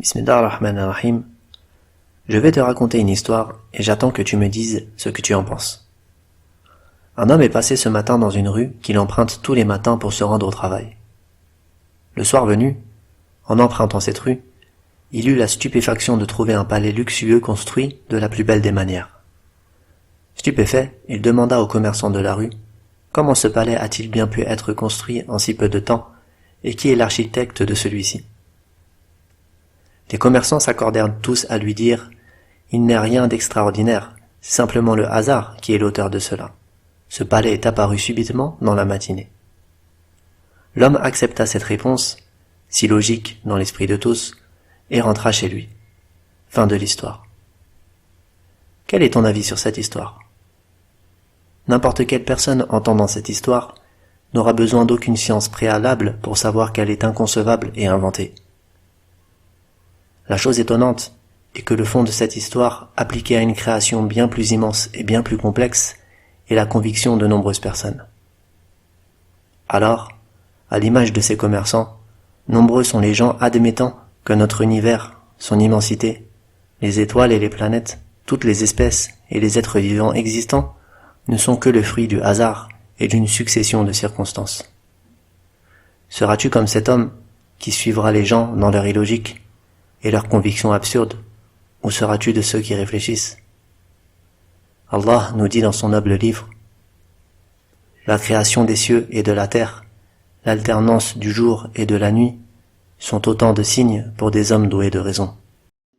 Bismillahir-Rahmanir-Rahim. Je vais te raconter une histoire et j'attends que tu me dises ce que tu en penses. Un homme est passé ce matin dans une rue qu'il emprunte tous les matins pour se rendre au travail. Le soir venu, en empruntant cette rue, il eut la stupéfaction de trouver un palais luxueux construit de la plus belle des manières. Stupéfait, il demanda au commerçant de la rue comment ce palais a-t-il bien pu être construit en si peu de temps et qui est l'architecte de celui-ci. Les commerçants s'accordèrent tous à lui dire « Il n'est rien d'extraordinaire, c'est simplement le hasard qui est l'auteur de cela. Ce palais est apparu subitement dans la matinée. » L'homme accepta cette réponse, si logique dans l'esprit de tous, et rentra chez lui. Fin de l'histoire. Quel est ton avis sur cette histoire? N'importe quelle personne entendant cette histoire n'aura besoin d'aucune science préalable pour savoir qu'elle est inconcevable et inventée. La chose étonnante est que le fond de cette histoire, appliqué à une création bien plus immense et bien plus complexe, est la conviction de nombreuses personnes. Alors, à l'image de ces commerçants, nombreux sont les gens admettant que notre univers, son immensité, les étoiles et les planètes, toutes les espèces et les êtres vivants existants ne sont que le fruit du hasard et d'une succession de circonstances. Seras-tu comme cet homme qui suivra les gens dans leur illogique et leurs convictions absurdes, ou seras-tu de ceux qui réfléchissent? Allah nous dit dans son noble livre: la création des cieux et de la terre, l'alternance du jour et de la nuit, sont autant de signes pour des hommes doués de raison.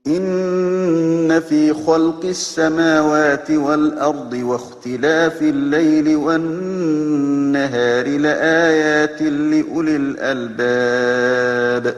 إن في خلق السماوات والأرض واختلاف الليل والنهار لآيات لأولي الألباب